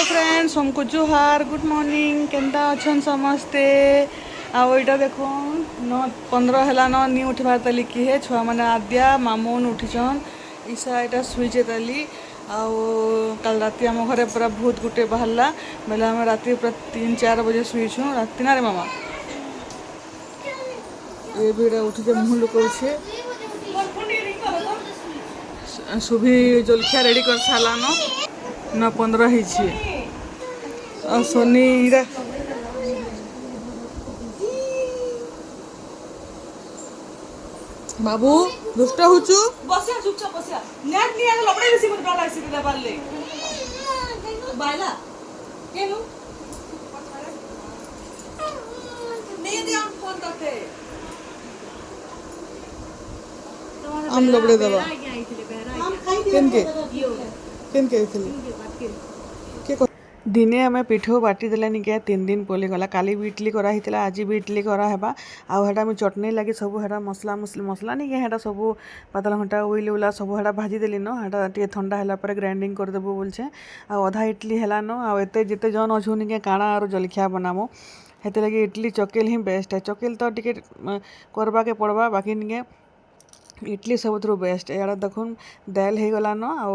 Hello friends हमको जुहार good morning केन्ता अच्छन समस्ते आईटा देख 9:15 है न नी उठबार तली किए छुआ मैंने आद्या मामून उठीछन ईशा यहाँ शुचे तली आल राति आम घरे पूरा भूत गुटे बाहरला बेले आम राति पूरा 3-4 बजे शुईछुँ राति ना रे मामा ये भी उठी मुँह लुकाऊे सुभी जलखिया रेडी कर सारान 9:15 और सोनी इरा बाबू दुष्ट होचु बसिया चुपचाप बसिया नेट नहीं आगे लपड़े बेसी मत डर आसी दे बारले बायला केनु नहीं दे हम फोन करते हम लबड़े दबा केन के दिने आम पिठो बाटी देलानी क्या 3 दिन पोली गला काली भी इडली कराही आज भी इडली कराहेबा आटा चटनी लगी सब है मसला मसला नहीं क्या सब पातल घंटा उइल उला सब है भाजी देली न हेटा टे ठंडा है ग्राइंडिंग करदेबू बोलछे आधा इडली है न आते जिते जन अच्छु नहीं काଣା और जलखिया बनामो हेते लगे इडली चकेल ही बेस्ट है चकेल तो टिके करवा के पड़वा बाकी नहीं इडली सब बेस्ट यार देखुन दाल हो गला न आ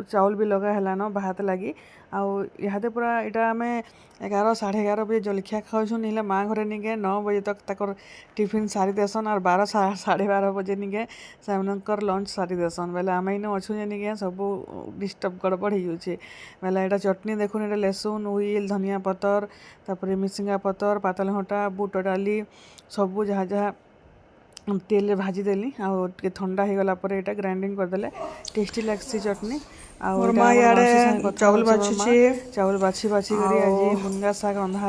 चाउल भी लगा है न भात लगी आते पूरा यहाँ आम 11-11:30 बजे जलखिया खाऊँ नहीं माँ घरे नहीं गए 9 बजे तक तक टिफिन सारी देसन और 12-12:30 बजे नहीं गए से लंच सारी देसन बेले आम इन अच्छु नहीं गए सब डिस्टर्ब गड़बड़ हो बेले यहाँ चटनी देखुन ये लहसुन उइल धनिया पतर तापर मिसिंगा पतर पातल घंटा बुट डाली सबू जहाँ जहाँ तेल भाजी देली आगे ठंडा हो गला यहाँ ग्राइंडिंग करदे टेस्टी लगसी चटनी चावल बाछी बाछी कर आज मुनगा साग रंधा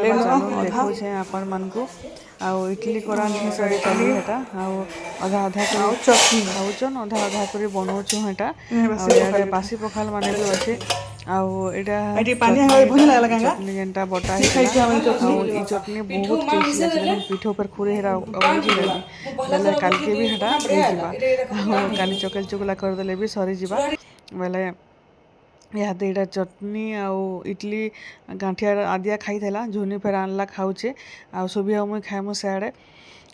देखुचे आपण मानकु इडली करा नहीं सरी तली हेटा अधा अधा कर चटनी खाऊन अधा अधा कर बनाऊँ हेटा बासी पखाल माने भी अच्छे चटनी जेनटा बटा चटनी बहुत टेस्टी पिठो पर खुरे बेले काल के भी हेटा काली चकेल चुगला करदे भी सरी जा बेले यहाँ यहाँ चटनी इडली गांठिया आदिया खाई थेला झुनी फेर आनला खाऊचे सुभी मुई खाएमु सियाड़े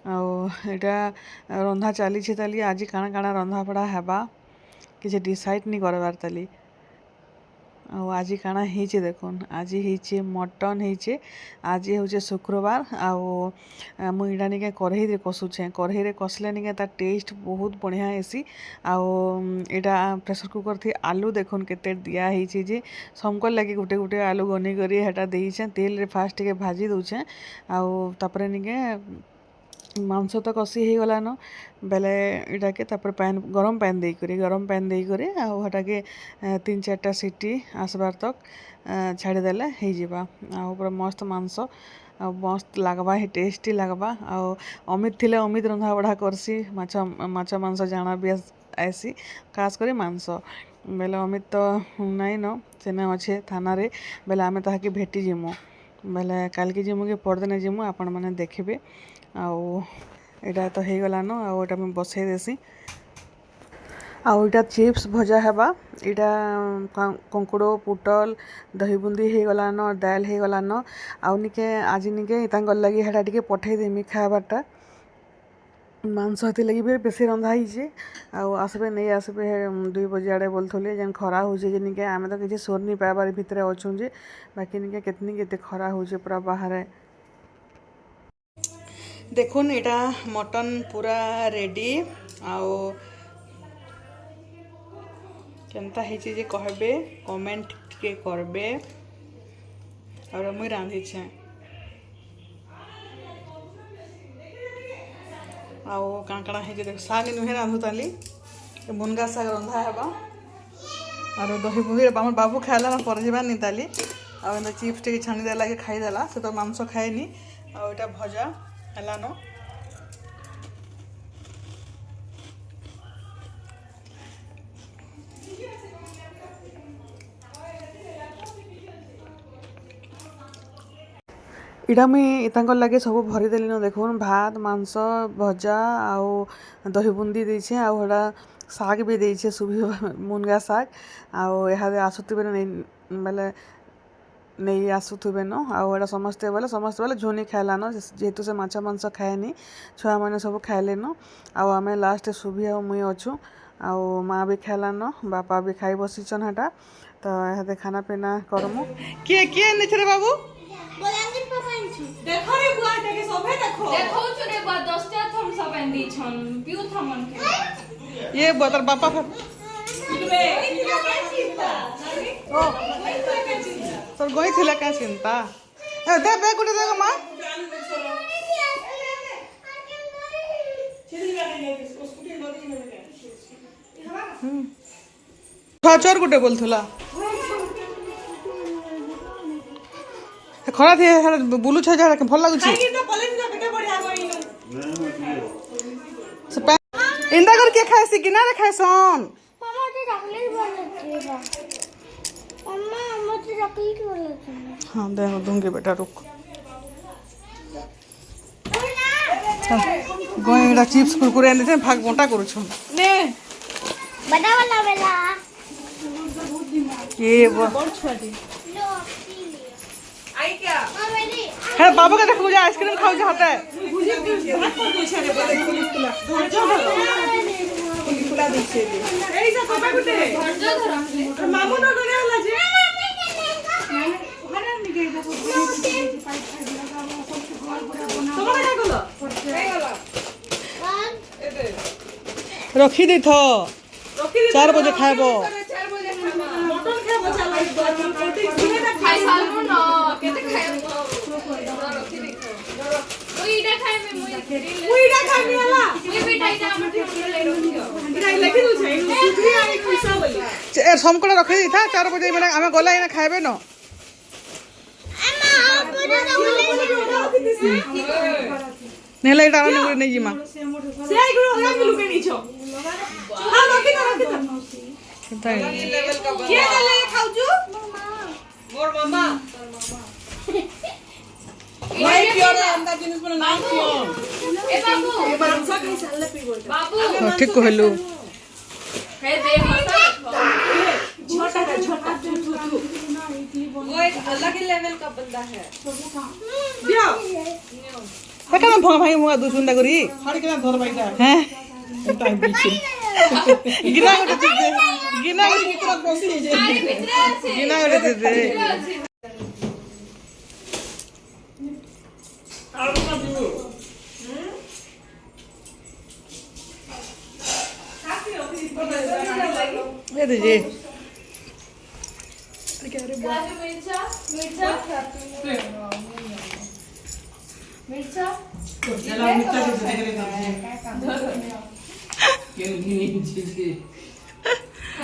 यहाँ रंधा चली ताली आज काଣା काଣା रंधा पड़ा हेबा किसी डिसाइड नहीं करबार ताली आज काଣା होचे देखुन आज होचे मटन होचे आज हूँ शुक्रवार मुझा निके कढ़ई कषुचे कढ़ई कषले निके तार टेस्ट बहुत बढ़िया हेसी यहाँ प्रेसर कुकर थी आलू देखुन केते दिया होची जे समकर लगे गुटे गुटे आलू गनी करी हेटा देइछे तेल रे फास्ट टिके भाजी दउछे तापर निके मांस तो कषी हो गला न बेले इटा के तापर गरम पैन देकर हटा के 3-4टा सीटी आसबार तक छाड़देले हो पूरा मस्त मांस मस्त लगवा ही टेस्टी लगवा अमित थिले अमित रंधा बढ़ा करसी माछ मांस जाना भी आसी खास करी मांस बेले अमित तो नाई न सेने अच्छे थाना रे बेले आमे ताहाके भेटी जिमु बेले काल के जिमु कि परदिन जिमु आपण मैंने देखिए यहाँ तो हो गला न आटा मैं बसई देसी आटा चिप्स भजा हेबा यहाँ कंकुड़ पुटल दही बुंदी हो गला न दाल हो गला न निके आज निके लगे हेटा टिके पठे देमी खाबारटा मांस हेती लगी भी बेसी रंधा होइए आसबे नहीं आसबे 2 बजे आड़े बोलथले जेन खरा होचे जे निके आमे तो किसी सोर नहीं पाइबार भितर अच्छुं जे बाकी निके केतनी केते खरा होचे पूरा बाहर देखुन यहाँ मटन पूरा रेडी केनता होची जे कहबे कमेंट के करबे और मुई रांधिछे काण काण है देख साग नुहे रांधुताली मुनगा साग रंधा हेबा और दही बुंदी आम बाबू खाइला ना पर जाबार नहीं ताली चिप्स टे छाणी देला कि खाईदेला से तो मांस खाएनी आटा भजा है न इटा मुई लगे सब भरीदेली न देखुन भात मांस भजा दही बुंदी देछे आड़ा ଶାଗ ବି ଦେଇଛେ ସୁଭି ମୁନଗା ଶାଗ ଆଉ ଏହାଦେ ଆସୁଥିବେ ବେଲେ ନେଇ ଆସୁଥିବେ ନ ଆଉ ଏଇଟା ସମସ୍ତେ ବୋଲେ ଝୁନି ଖାଇଲାନ ଯେହେତୁ ସେ ମାଛ ମାଂସ ଖାଏନି ଛୁଆମାନେ ସବୁ ଖାଇଲେନ ଆଉ ଆମେ ଲାଷ୍ଟ ସୁଭି ଆଉ ମୁଇଁ ଅଛୁ ଆଉ ମାଆ ବି ଖାଇଲାନ ବାପା ବି ଖାଇ ବସିଛନ୍ ହେଟା ତ ଏହାଦେ ଖାନା ପିନା କରମୁ କିଏ କିଏ ନେଇଥିଲେ ବାବୁ बलांगीर पपांची देखो रे बुआ के सोभे देखो देखौ छु रे बा 10 टा थम सब एंदी छन पिउ थमन के ये बतर बापा बे ओ তোর গই ଥିଲା কা চিন্তা এ দে বে গুটে দেগো মা ছচর গুটে বলথলা খরা দিয়ে বুলুছ যারা ভাল লাগুছি खाई तो कॉलेज में केते बढ़िया गई इंदा कर के खाइसी किनारे खाइसन मामा ते चॉकलेट बोलते बा मम्मा मुझे चॉकलेट बोलते हाँ दे दूंगी बेटा रुक गईड़ा चिप्स कुरकुरे आनी भाग बंटा करुछ ने बड़ा वाला बेला ये बहुत छुआटी लो आई क्या मेरी है बाबू का देखो आइसक्रीम खाऊ जाता है भुजे भात कर दो छारे बोले खुला खुला दिछे एई सब पापा गुटे जो धरम मामू न गरे होला जे তোমার কাই গলো কাই গলো এতে रखी दी थो রকি 4 बजे खाबो 4 बजे खाबो मटन खाबो चला रोटी सुने ना खाई सालमु न केते खाए रखी देखो ओ इडा खाए में मुई उइडा खाबी हला मुई बेटाइटा हमर ठेकी ले रखियो इरा लेखि दउ छै सुधी आई पैसा बोली समकड़ा रखी दी था 4 बजे मैंने आमे गला इना खाबे न नेला इटा आने गुरे नहीं जिमा से आई गुरो होला कि लुके नीचो हां रखी तो किता लेवल का के ले खाउजू मोर मम्मा भाई प्योर अंदर जिनिस बना नाम क्यों ए बाबू ए मांसा खाई साले पी बोलते बाबू ठीक कहलु हे दे मसा छोटा तू वो एक अलग ही लेवल का बंदा है दियो पका ना भंगा भाई मुआ दुसुंदा करी हर के धर बैठा हैं टाइम पीछे गिना गोटे चीज दे गिना पूरा कोसी जे अरे भितरे আছে गिना गोटे चीज दे आलू का दियो ये दीजिए राजू मिर्चा मिर्चा मिर्चा चला मिर्चा के देख रहे थे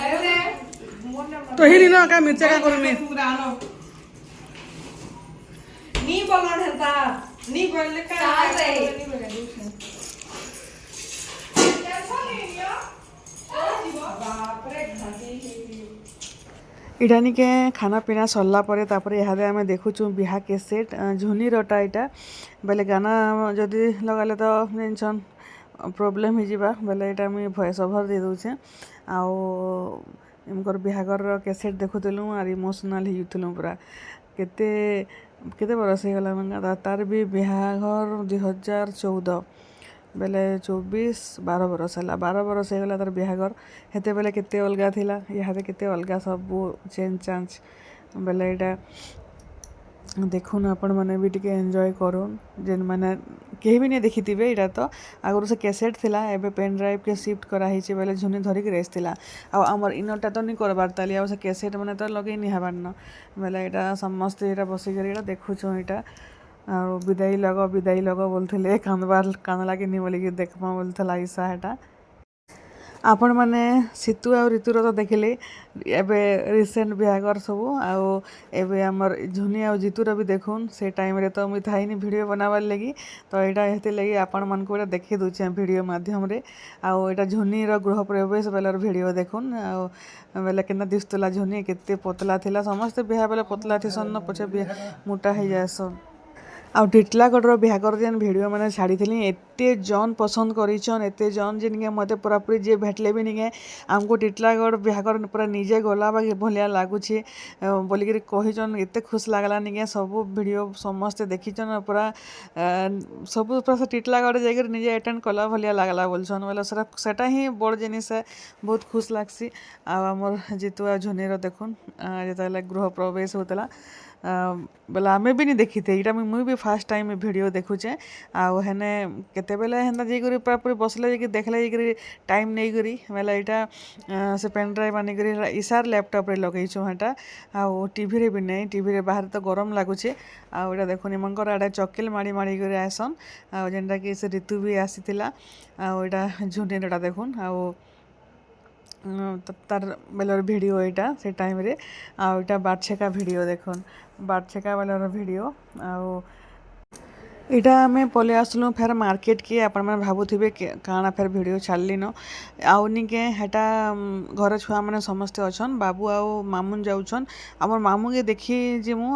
अरे तो ही ना का मिर्चा का करू में नी बोलन हता नी बोलले का सारे इडानी के खाना पीना सरला परे तापरे इहादे आमे देखुछु बिहा केसेट झुनी रटा इटा बेले गाना जदि लगाले तो टेंशन प्रॉब्लम हो जिबा बेले इटा मुई वॉइस ओवर दे दोछे आउ इमकर बिहागर केसेट देखुतलु आर इमोशनल हो जुतलु पूरा केते केते बरस हो गला मंगा तार भी बिहाघर 2014 बेले 12 बरस है 12 बरस हो गला तार बिहाघर हेते बेले केते अलगा थिला इहादे केते अलगा सब चेंज चांज बेले इटा देखुन आपण मैंने भी टिके एंजॉय करूँ जेन मैंने कहीं भी नहीं देखी थे इटा तो आगुरी से कैसेट थिला एबे पेन ड्राइव के शिफ्ट कराई बेले झुनी धरिक रेस थिला आमर इनटा तो नहीं करबार ताली आ कैसेट मैंने तो लगे नहीं हबार न बेले इटा समस्ते इटा बसिक इटा देखुछु इटा आ विदाई लग बोलते कांद लगे नहीं बोलिक देखमा बोलता ईसा हेटा आपण मैंने सीतू आ ऋतुर तो देखिले एबे रिसेंट बिहागर सब आबे आमर झुनी आ जितुर भी देखुन से टाइम रे तो मुई थाइनी वीडियो बनाबार लगी तो यहाँ हेते लगी आपण मन को देखी दूचे वीडियो माध्यम रे आटा झुनी गृह प्रवेश बेलर वीडियो देखुन बेले केना दिसुला झुनी केते पतला थिला समस्ते बिहा बेले पतला थिसन न पछे मोटा हो जाएसन ଆଉ ଟିଟଲାଗଡ଼ର ବିହାଘର ଯେନ୍ ଭିଡ଼ିଓ ମାନେ ଛାଡ଼ିଥିଲି ଏତେ ଜନ୍ ପସନ୍ଦ କରିଛନ୍ ଏତେ ଜନ୍ ଯେ ନିକେ ମୋତେ ପୁରାପୁରି ଯିଏ ଭେଟଲେ ବି ନିକେ ଆମକୁ ଟିଟଲାଗଡ଼ ବିହାଘର ପୁରା ନିଜେ ଗଲା ବାକି ଭଳିଆ ଲାଗୁଛି ବୋଲିକିରି କହିଛନ୍ ଏତେ ଖୁସି ଲାଗଲା ନିକେ ସବୁ ଭିଡ଼ିଓ ସମସ୍ତେ ଦେଖିଛନ୍ ପୁରା ସବୁ ପୁରା ସେ ଟିଟଲାଗଡ଼ ଯାଇକରି ନିଜେ ଆଟେଣ୍ଡ କଲା ଭଳିଆ ଲାଗଲା ବୋଲଛନ୍ ବୋଲେ ସେଟା ହିଁ ବଡ଼ ଜିନିଷ ବହୁତ ଖୁସି ଲାଗ୍ସି ଆଉ ଆମର ଜିତୁ ଆଉ ଝୁନିର ଦେଖୁନ୍ ଯେତେବେଳେ ଗୃହ ପ୍ରବେଶ ହେଉଥିଲା ବୋଲେ ଆମେ ବି ନି ଦେଖିଥେ ଏଇଟା ମୁଇଁ ବି ଫାର୍ଷ୍ଟ ଟାଇମ୍ ଭିଡ଼ିଓ ଦେଖୁଛେ ଆଉ ହେନେ କେତେବେଲେ ହେନ୍ତା ଯାଇକରି ପୁରାପୁରି ବସିଲେ ଯାଇକି ଦେଖିଲେ ଯାଇକରି ଟାଇମ୍ ନେଇକରି ବୋଲେ ଏଇଟା ସେ ପେନ୍ ଡ୍ରାଇଭ୍ ଆନିକରି ଇସାର ଲ୍ୟାପଟପ୍ରେ ଲଗେଇଛୁ ହେଟା ଆଉ ଟିଭିରେ ବି ନାଇଁ ଟିଭିରେ ବାହାରେ ତ ଗରମ ଲାଗୁଛେ ଆଉ ଏଇଟା ଦେଖୁନ୍ ଏମାନଙ୍କର ଆଡ଼େ ଚକିଲ୍ ମାଡ଼ି ମାଡ଼ିକରି ଆସନ୍ ଆଉ ଯେନ୍ଟାକି ସେ ଋତୁ ବି ଆସିଥିଲା ଆଉ ଏଇଟା ଝୁନିରଟା ଦେଖୁନ୍ ଆଉ ତାର ବେଲର ଭିଡ଼ିଓ ଏଇଟା ସେ ଟାଇମ୍ରେ ଆଉ ଏଇଟା ବାର୍ଛେକା ଭିଡ଼ିଓ ଦେଖୁନ୍ ବାର୍ଛେକା ବେଲର ଭିଡ଼ିଓ ଆଉ ଏଇଟା ଆମେ ପଲେଇ ଆସିଲୁ ଫେର୍ ମାର୍କେଟ୍କେ ଆପଣମାନେ ଭାବୁଥିବେ କାଣା ଫେର୍ ଭିଡ଼ିଓ ଛାଡ଼ିଲିନ ଆଉ ନିକେ ହେଟା ଘର ଛୁଆମାନେ ସମସ୍ତେ ଅଛନ୍ ବାବୁ ଆଉ ମାମୁନ୍ ଯାଉଛନ୍ ଆମର ମାମୁଁକେ ଦେଖି ଯିମୁ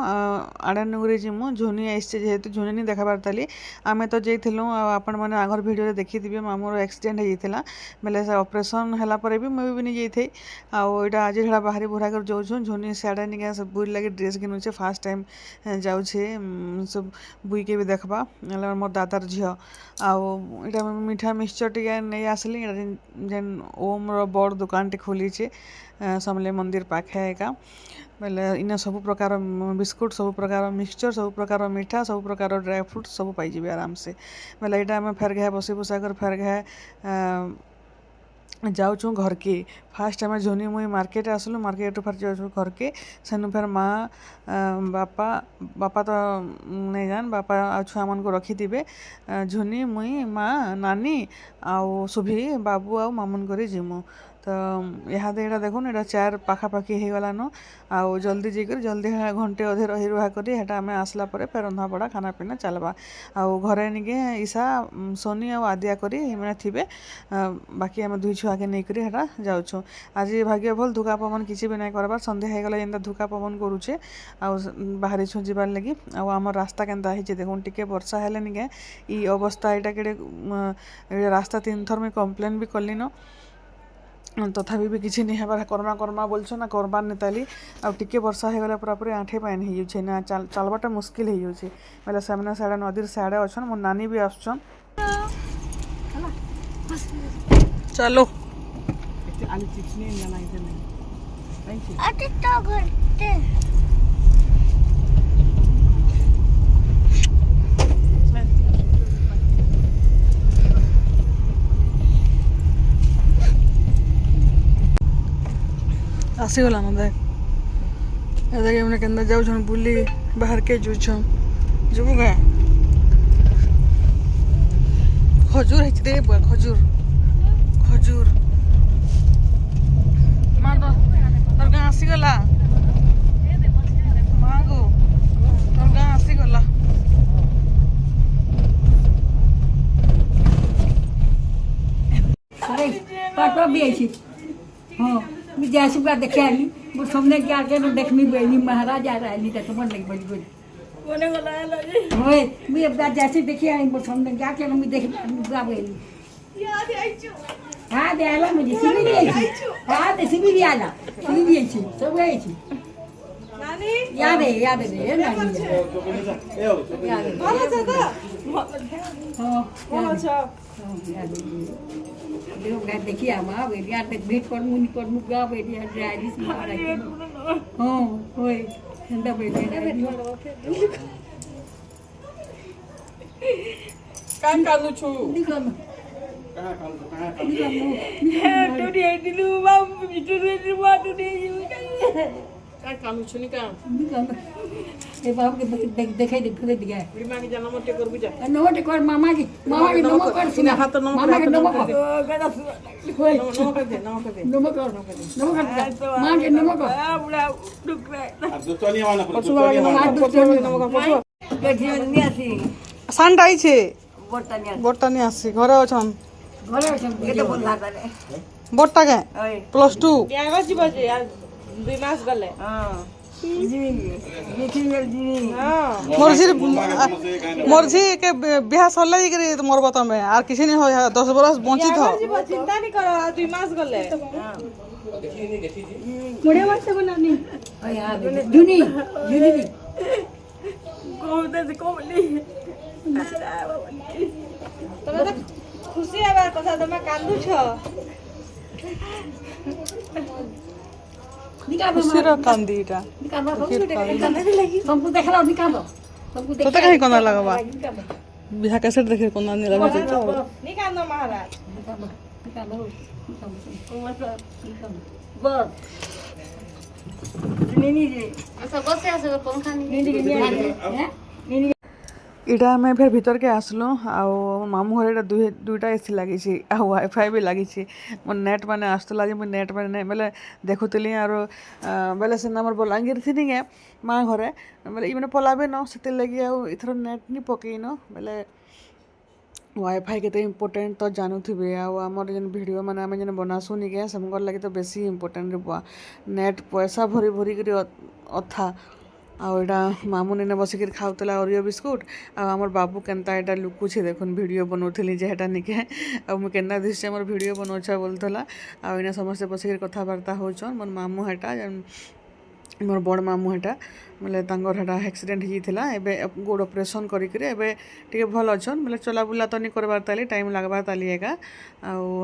ଆଡ଼ାନୁଗୁରି ଯିମୁ ଝୁନି ଆସିଛେ ଯେହେତୁ ଝୁନି ନି ଦେଖାବାର ତାଲି ଆମେ ତ ଯାଇଥିଲୁ ଆଉ ଆପଣମାନେ ଆଗର ଭିଡ଼ିଓରେ ଦେଖିଥିବେ ମାମୁଁର ଆକ୍ସିଡେଣ୍ଟ ହେଇଯାଇଥିଲା ବେଲେ ସେ ଅପରେସନ୍ ହେଲା ପରେ ବି ମୁଇଁ ବି ନି ଯାଇଥାଇ ଆଉ ଏଇଟା ଆଜି ହେଟା ବାହାରି ବୁହା କରି ଯାଉଛୁଁ ଝୁନି ସିଆଡ଼େ ନିକେ ସେ ବୁଇ ଲାଗି ଡ୍ରେସ୍ ଘିନୁଛେ ଫାର୍ଷ୍ଟ ଟାଇମ୍ ଯାଉଛେ ସବୁ ବୁଇକେ ବି ଦେଖ୍ବା ହେଲେ ମୋର ଦାଦାର ଝିଅ ଆଉ ଏଇଟା ମିଠା ମିକ୍ସଚର୍ ଟିକେ ନେଇ ଆସିଲି ଏଇଟା ଯେନ୍ ଓମ୍ର ବଡ଼ ଦୋକାନଟେ ଖୋଲିଛେ ସମଲେଇ ମନ୍ଦିର ପାଖେ ଏକା ବେଲେ ଇନେ ସବୁ ପ୍ରକାର ବିସ୍କୁଟ୍ ସବୁ ପ୍ରକାର ମିକ୍ସଚର୍ ସବୁ ପ୍ରକାର ମିଠା ସବୁ ପ୍ରକାର ଡ୍ରାଏ ଫ୍ରୁଟ୍ ସବୁ ପାଇଯିବେ ଆରାମସେ ବେଲେ ଏଇଟା ଆମେ ଫେର୍ ଘାଏ ବସି ବୁସା କରି ଫେର୍ ଘାଏ ଯାଉଛୁଁ ଘରକେ ଫାର୍ଷ୍ଟ ଆମେ ଝୁନି ମୁଇଁ ମାର୍କେଟ୍ ଆସିଲୁ ମାର୍କେଟ୍ରୁ ଫେର୍ ଯାଉଛୁ ଘରକେ ସେନୁ ଫେର୍ ମାଆ ବାପା ତ ନେଇ ଯାନ୍ ବାପା ଆଉ ଛୁଆମାନଙ୍କୁ ରଖିଥିବେ ଝୁନି ମୁଇଁ ମାଆ ନାନୀ ଆଉ ଶୁଭି ବାବୁ ଆଉ ମାମୁନ୍ କରି ଯିମୁ ତ ଇହାଦେ ଏଇଟା ଦେଖୁନ୍ ଏଇଟା 4 ପାଖାପାଖି ହେଇଗଲାନ ଆଉ ଜଲ୍ଦି ଯାଇକରି ଜଲ୍ଦି ଘଣ୍ଟେ ଅଧେ ରହି ରୁହା କରି ହେଟା ଆମେ ଆସିଲା ପରେ ଫେର୍ ରନ୍ଧାବଢ଼ା ଖାନାପିନା ଚାଲ୍ବା ଆଉ ଘରେ ନିକେ ଇଶା ସୋନି ଆଉ ଆଦିଆ କରି ଏମାନେ ଥିବେ ବାକି ଆମେ ଦୁଇ ଛୁଆକେ ନେଇକରି ହେଟା ଯାଉଛୁ ଆଜି ଭାଗ୍ୟ ଭଲ୍ ଧୁକା ପବନ କିଛି ବି ନାଇଁ କରବାର୍ ସନ୍ଧ୍ୟା ହେଇଗଲା ଯେନ୍ତା ଧୁକା ପବନ କରୁଛେ ଆଉ ବାହାରିଛୁ ଯିବାର୍ ଲାଗି ଆଉ ଆମର ରାସ୍ତା କେନ୍ତା ହେଇଛେ ଦେଖୁନ୍ ଟିକେ ବର୍ଷା ହେଲେ ନିକେ ଇ ଅବସ୍ଥା ଏଇଟା କେଡ଼େ ରାସ୍ତା 3 ଥର ମୁଇଁ କମ୍ପ୍ଲେନ୍ ବି କଲିନ ତଥାପି ବି କିଛି ନି ହେବାର କର୍ମା ବୋଲଛୁ ନା କରବାର୍ ନି ତାଲି ଆଉ ଟିକେ ବର୍ଷା ହେଇଗଲେ ପୁରାପୁରି ଆଣ୍ଠେ ପାନି ହେଇଯାଉଛେ ନା ଚାଲ୍ବାଟା ମୁସ୍କିଲ୍ ହେଇଯାଉଛେ ବେଲେ ସେମାନେ ସିଆଡ଼େ ନଦୀର ସିଆଡ଼େ ଅଛନ୍ ମୋ ନାନୀ ବି ଆସୁଛନ୍ चलो आसीगला न देख एदाके केन्दा जाऊछन बुली बाहर के जुछन जुबु गा खजूर है दे खजूर खजूर माँ तो तोर गाँ आसीगला माँ गो तोर गाँ आसीगला पाटो भी आई हाँ मैं जैसे बार देखे आई वो सामने क्या के देखनी बेनी महाराज आ रहा है नहीं तो मन लगी बड़ी बड़ी कोने को लाया लो जी होए मैं अब जैसे देखे आई वो सामने क्या के मैं देख बुआ बेनी याद आई छु हाँ दे आला मुझे सीधी भी आई हाँ दे सीधी भी आला सीधी भी आई सब आई नानी याद है नानी याद है भालो छ त हाँ भालो छ लोग देखिए हम आवे यार तक भेट कर मुगा बेटी ड्राइविस मारा हां होय ठंडा बेटी कान कालु छु दिखो न टुडे दिलु बाम टुडे दिलु टुडे कान कालु छु नि का दिखो न ए बाप के देखाई दे फिर दिया बिमा के जन्म मते कर बुझा नमो टे कर मामा के नमो कर सुना हाथ नमो मामा के नमो कर गदा होय नमो कर दे नमो कर मां के नमो कर बुला दुख रे दुतोनी वाला पछुआ नमो कर पछुआ के जीवन नियासी सान्ड आइछे बोर्तनिया बोर्तानी आसी घरे अछन घरे छन केते बोल लागा रे बोर्ता के ओए +2 यागा जीवा जे यार 2 मास गले हां मोरझी के बिहा सरले करी मरब तमे आर किसी नहीं हो 10 बरस बंचित हो चिंता नहीं करो 2 मास गले मुड़े वास्ते बनानी जुनी जुनी तमे तो खुशी हेबार कथा तमे कांदू छ खुशीर कांदीटा तुमको देखला निकालो तुमको तो कहीं कोना लगवा बिहा कैसे देखे कोना नहीं लगा नहीं कांदो महाराज निकालो बस नीनी रे सब बसे आसे पंखा नहीं इटा आम फिर भीतर के आसलु आउ मामू घर एटा दुईटा एसी लगी वाईफाई भी लगी मोर नेट मैंने आसला मुझे नेट मैंने बेले देखुली आर बेले से मोर बलांगीर थी निगे माँ घरे बेले ये पलाबे न से लगी आथर नेट नहीं पकईन बेले वाईफाई के इम्पोर्टेंट तो जानूथे आमर जेन भिडियो मैंने आम जेन बनासु निके से लगे तो बेसी इम्पोर्टेंट नेट पैसा भरी भरी कर अथा आउटा मामू ने बसिक खाऊला ओरियो बिस्कुट आमर बाबू केनता एटा लुकुछे देखुन वीडियो बनौली जेटा निके केना दिशे मोर वीडियो बनाऊछा बोलता आना समस्ते बसिक कथबार्ता होचन मोर मामू हेटा मोर बड़ मामू हेटा बोले हेटा एक्सीडेंट होता एवं गोड़ ऑपरेशन करके भल अच्छन बोले चला बुला तो नहीं करबार ताली टाइम लगबार ताली एका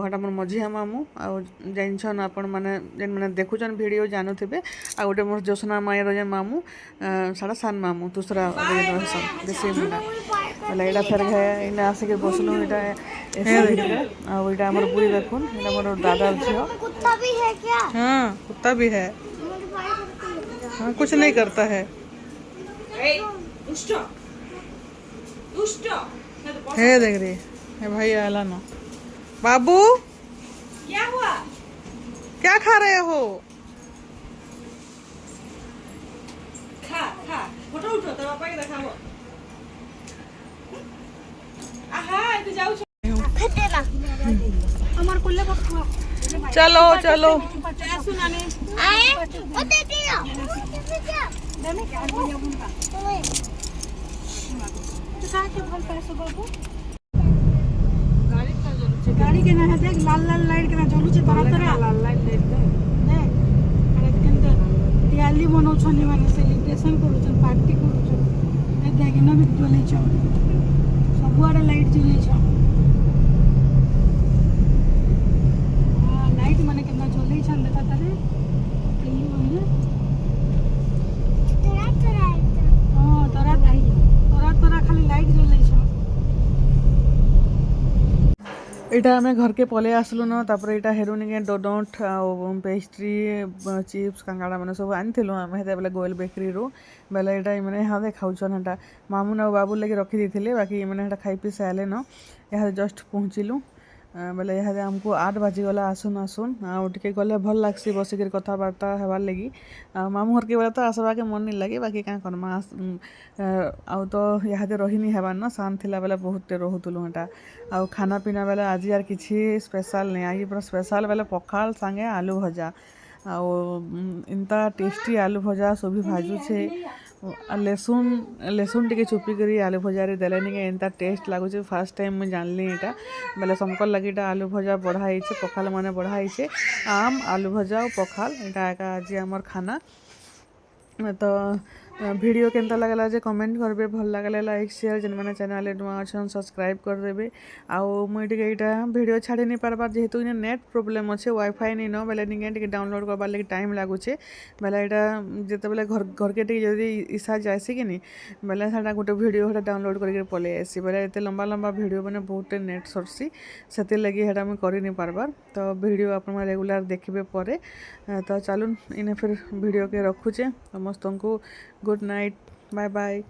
आटा मोर मझिया मामू आन आपण मैंने जेन मैंने देखुचन वीडियो जानूथे आ गोटे मोर जोशना मायर जेन मामू साड़ा सान मामू दूसरा देसी मुंडा बोले यहाँ फेर इन्हें आसिक बसलु यहाँ आम बुढ़ी देखुन यहाँ मोर दादार झील हाँ कुत्ता भी है हाँ कुछ नहीं करता है है देख रही है भाई आला ना बाबू क्या हुआ क्या खा रहे हो खा खा फोटो उठो तो पापा के देखाबो आहा तू जाऊ আমার কোলে বসো चलो चलो सुनाने गाड़ी के ना देख लाल लाल लाइट के ना जलुचे तरह तरह लाल लाइट देख दे ने अरे केनते दिवाली मनौछनी माने सेलिब्रेशन करूछन पार्टी करूछन ए देख ना भी जले छ सबुआरे लाइट जले छ लाइट माने केना जले छन देखा तारे ई माने तोरा खाली लाइट जले छ इटा आम घर के पले आसलु न तापर इटा हेरु निके डोडंट पेस्ट्री चिप्स कांगाड़ा मैंने सब आनी आम हेते बेले गोयल बेकरी रू बेले इटा मैंने यहाँ दे खाऊन हेटा मामू ना बाबू लगे रखी देते बाकी मैंने हेटा खाई पी सारे न यहाँ जस्ट पहुँचलु बेले यहाँ आमको 8 बाजिगला आसुन आसुन आगे गले भल लग्सी बसिक कथबार्ता हेबार लगी मामू घर के बेले तो आसवा के मन नहीं लगे बाकी क्या करमा आउ तो यहाँ रही नहीं हेबार न सान थिला बेले बहुत रोहुलु हेटा आउ खाना पीना बेले आज यार किसी स्पेशल नहीं आज पूरा स्पेशल बेले पखाल सांगे आलू भजा आउ इनता टेस्टी आलू भजा सभी भाजुछे लेसुन लेसुन टे चुपी कर आलू भजारे देले नहीं एंता टेस्ट लगुच फास्ट टाइम मुझे जानली यहाँ बेले समकर लगे आलू भजा बढ़ाई पखाल माने बढ़ाई आम आलू भजा और पखाल यहाँ एका आज आमर खाना तो वीडियो केनता लगला जे कमेंट करबे भल लगले लाइक शेयर जेन माने चैनल नुआ अछन सब्सक्राइब कर देबे आउ मुई टिके एटा वीडियो छाड़ी नहीं पारबार जेहेतु इन नेट प्रॉब्लम अच्छे वाईफाई नहीं न बेले निके टिके डाउनलोड करबार लगे टाइम लागुचे बेले एटा जेते बेले घर के टिके जदी इसा जायसी कि नहीं बेले साडा गोटे वीडियो हेटा डाउनलोड करके पले आसी बेले एते लंबा लंबा वीडियो माने बहुत नेट सरसी सेते लगी हेटा मैं करि नहीं पारबार तो वीडियो आपन रेगुलर देखबे परे तो चलून इने फिर वीडियो के रखुचे समस्त को गुड नाइट बाय बाय।